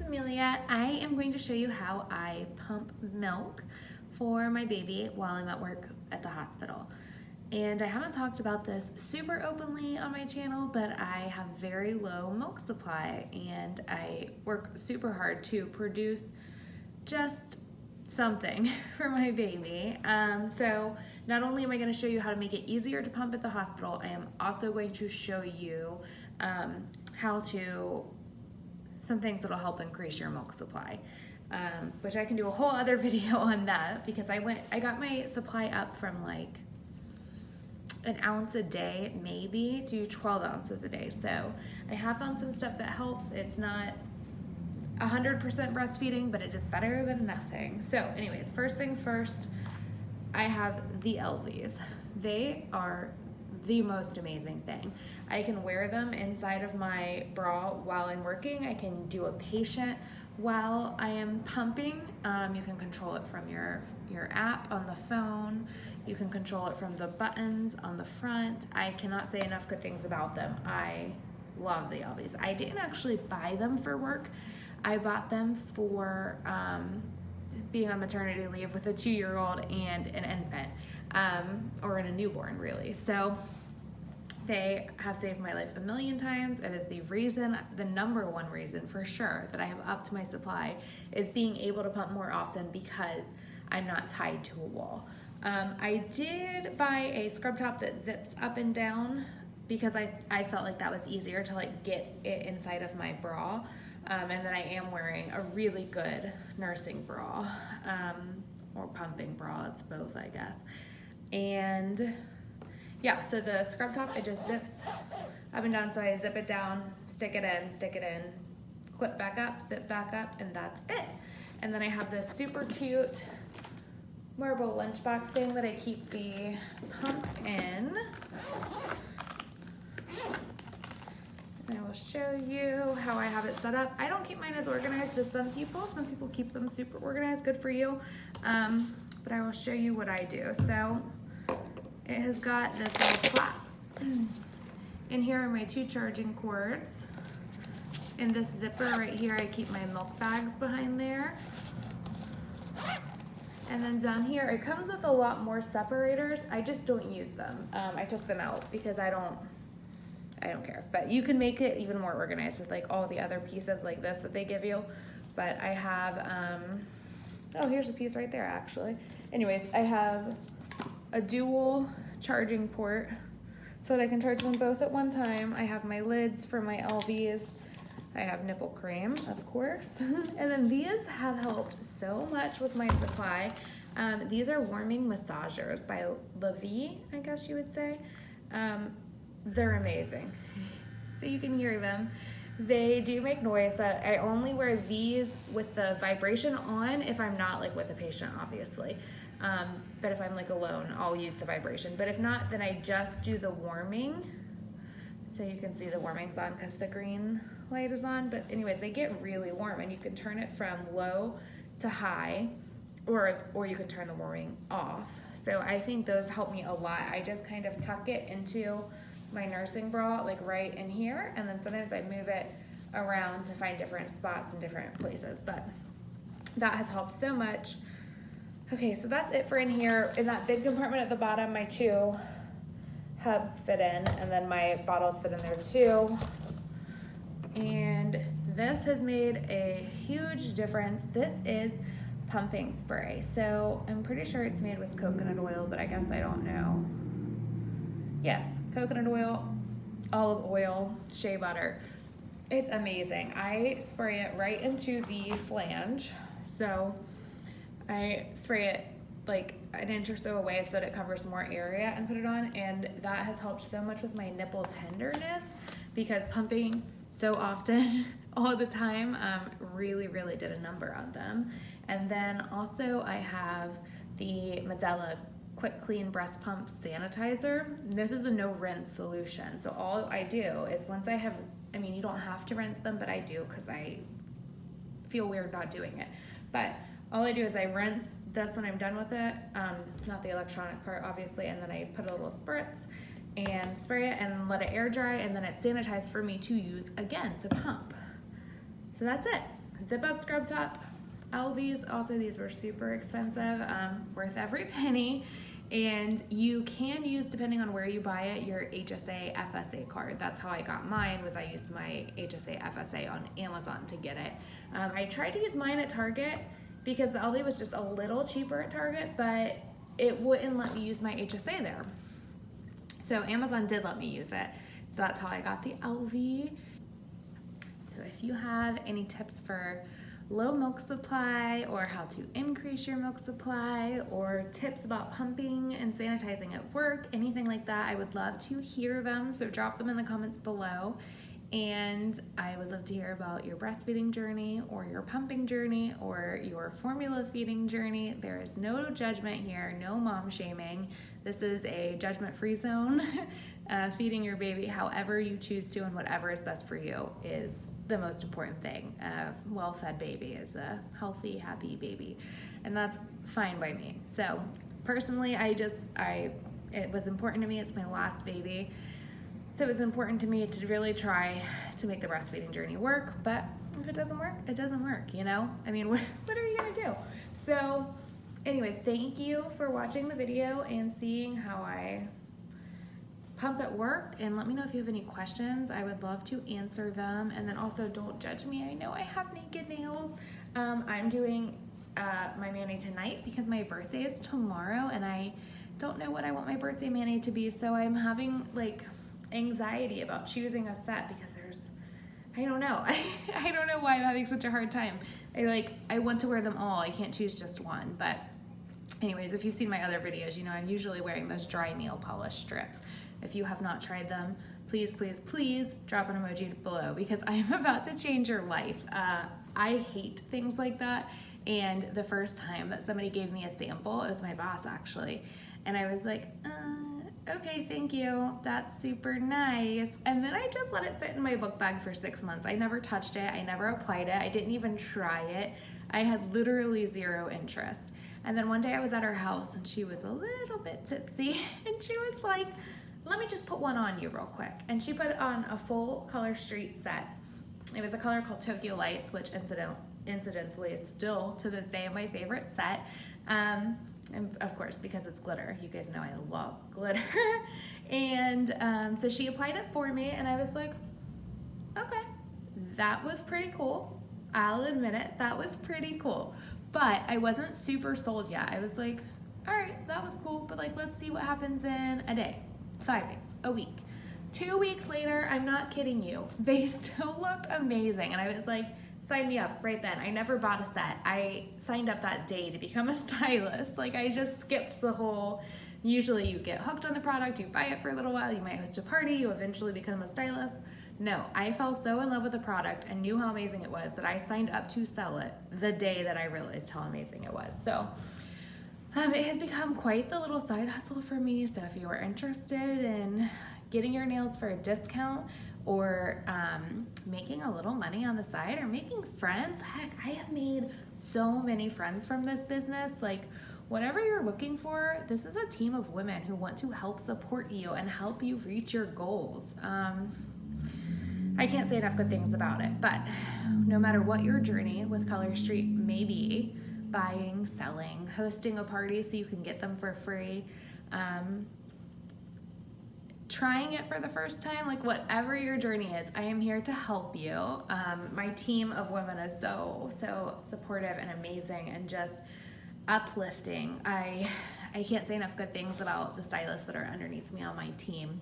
Amelia. I am going to show you how I pump milk for my baby while I'm at work at the hospital. And I haven't talked about this super openly on my channel, but I have very low milk supply and I work super hard to produce just something for my baby. So not only am I going to show you how to make it easier to pump at the hospital, I am also going to show you some things that'll help increase your milk supply, which I can do a whole other video on that because I got my supply up from like an ounce a day maybe to 12 ounces a day. So I have found some stuff that helps. It's not 100% breastfeeding, but it is better than nothing. So anyways, first things first, I have the Elvies. They are the most amazing thing. I can wear them inside of my bra while I'm working. I can do a patient while I am pumping. You can control it from your app on the phone. You can control it from the buttons on the front. I cannot say enough good things about them. I love the Elvies. I didn't actually buy them for work. I bought them for being on maternity leave with a 2-year-old and an infant, or in a newborn really. So they have saved my life a million times. It is the number one reason for sure that I have upped my supply is being able to pump more often because I'm not tied to a wall. I did buy a scrub top that zips up and down because I felt like that was easier to like get it inside of my bra. And then I am wearing a really good nursing bra, or pumping bra, it's both I guess. And yeah, so the scrub top, it just zips up and down, so I zip it down, stick it in, clip back up, zip back up, and that's it. And then I have this super cute marble lunchbox thing that I keep the pump in. And I will show you how I have it set up. I don't keep mine as organized as some people. Some people keep them super organized, good for you. But I will show you what I do. So it has got this little flap. In here are my 2 charging cords. In this zipper right here, I keep my milk bags behind there. And then down here, it comes with a lot more separators. I just don't use them. I took them out because I don't care. But you can make it even more organized with like all the other pieces like this that they give you. But I have, oh, here's a piece right there actually. Anyways, I have a dual charging port so that I can charge them both at one time. I have my lids for my Elvies. I have nipple cream, of course. And then these have helped so much with my supply. These are warming massagers by La-Vie, I guess you would say. They're amazing. So you can hear them. They do make noise. I only wear these with the vibration on if I'm not like with a patient, obviously. But if I'm like alone, I'll use the vibration. But if not, then I just do the warming. So you can see the warming's on because the green light is on. But anyways, they get really warm and you can turn it from low to high, or you can turn the warming off. So I think those help me a lot. I just kind of tuck it into my nursing bra, like right in here, and then sometimes I move it around to find different spots in different places, but that has helped so much. Okay, so that's it for in here. In that big compartment at the bottom, my 2 hubs fit in, and then my bottles fit in there too. And this has made a huge difference. This is pumping spray. So I'm pretty sure it's made with coconut oil, but I guess I don't know. Yes, coconut oil, olive oil, shea butter. It's amazing. I spray it right into the flange. So I spray it like an inch or so away so that it covers more area and put it on. And that has helped so much with my nipple tenderness because pumping so often all the time really did a number on them. And then also I have the Medela Quick Clean Breast Pump Sanitizer. This is a no rinse solution. So all I do is once I have, I mean, you don't have to rinse them, but I do because I feel weird not doing it. But all I do is I rinse this when I'm done with it, not the electronic part obviously, and then I put a little spritz and spray it and let it air dry, and then it's sanitized for me to use again to pump. So that's it. zip up scrub top LVs. Also, these were super expensive, worth every penny. And you can use, depending on where you buy it, your HSA FSA card. That's how I got mine, was I used my HSA FSA on Amazon to get it. I tried to use mine at Target because the LV was just a little cheaper at Target, but it wouldn't let me use my HSA there. So Amazon did let me use it. So that's how I got the LV. So if you have any tips for low milk supply, or how to increase your milk supply, or tips about pumping and sanitizing at work, anything like that, I would love to hear them. So drop them in the comments below. And I would love to hear about your breastfeeding journey, or your pumping journey, or your formula feeding journey. There is no judgment here, no mom shaming. This is a judgment-free zone. Feeding your baby however you choose to and whatever is best for you is the most important thing. A well-fed baby is a healthy, happy baby, and that's fine by me. So personally, it was important to me. It's my last baby. So it was important to me to really try to make the breastfeeding journey work, but if it doesn't work, it doesn't work, you know? I mean, what are you gonna do? So anyways, thank you for watching the video and seeing how I pump at work, and let me know if you have any questions. I would love to answer them. And then also, don't judge me. I know I have naked nails. I'm doing my mani tonight because my birthday is tomorrow, and I don't know what I want my birthday mani to be, so I'm having like anxiety about choosing a set because I don't know. I don't know why I'm having such a hard time. I want to wear them all. I can't choose just one. But anyways, if you've seen my other videos, you know I'm usually wearing those dry nail polish strips. If you have not tried them, please, please, please drop an emoji below, because I am about to change your life. I hate things like that. And the first time that somebody gave me a sample, it was my boss actually, and I was like, okay, thank you, that's super nice. And then I just let it sit in my book bag for 6 months. I never touched it, I never applied it, I didn't even try it. I had literally zero interest. And then one day I was at her house and she was a little bit tipsy, and she was like, let me just put one on you real quick. And she put on a full Color Street set. It was a color called Tokyo Lights, which incidentally is still to this day my favorite set. And of course, because it's glitter. You guys know I love glitter. And so she applied it for me, and I was like, okay, that was pretty cool. I'll admit it, that was pretty cool. But I wasn't super sold yet. I was like, all right, that was cool, but like, let's see what happens in a day, 5 days, a week. 2 weeks later, I'm not kidding you, they still looked amazing. And I was like, sign me up right then. I never bought a set. I signed up that day to become a stylist. Like, I just skipped the whole, usually you get hooked on the product, you buy it for a little while, you might host a party, you eventually become a stylist. No, I fell so in love with the product and knew how amazing it was that I signed up to sell it the day that I realized how amazing it was. So it has become quite the little side hustle for me. So if you are interested in getting your nails for a discount, or making a little money on the side, or making friends, heck, I have made so many friends from this business. Like, whatever you're looking for, this is a team of women who want to help support you and help you reach your goals. I can't say enough good things about it, but no matter what your journey with Color Street may be, buying, selling, hosting a party so you can get them for free, trying it for the first time, like whatever your journey is, I am here to help you. My team of women is so supportive and amazing and just uplifting. I can't say enough good things about the stylists that are underneath me on my team.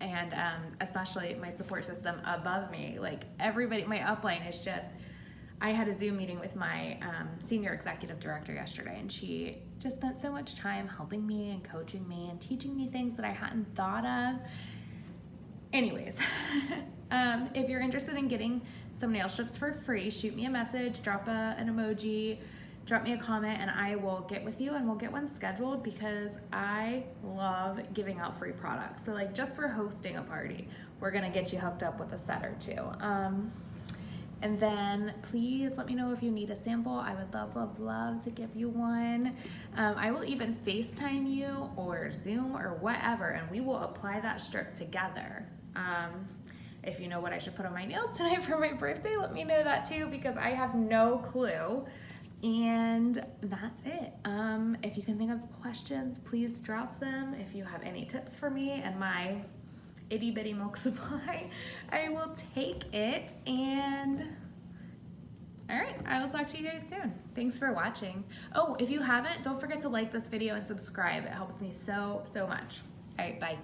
And especially my support system above me. Like, everybody, my upline is just, I had a Zoom meeting with my senior executive director yesterday, and she just spent so much time helping me and coaching me and teaching me things that I hadn't thought of. Anyways, if you're interested in getting some nail strips for free, shoot me a message, drop an emoji, drop me a comment, and I will get with you and we'll get one scheduled, because I love giving out free products. So like, just for hosting a party, we're gonna get you hooked up with a set or two. And then please let me know if you need a sample. I would love to give you one. I will even FaceTime you or Zoom or whatever, and we will apply that strip together. If you know what I should put on my nails tonight for my birthday, let me know that too, because I have no clue. And that's it. If you can think of questions, please drop them. If you have any tips for me and my itty bitty milk supply, I will take it. And all right, I will talk to you guys soon. Thanks for watching. Oh, if you haven't, don't forget to like this video and subscribe. It helps me so much. All right, bye.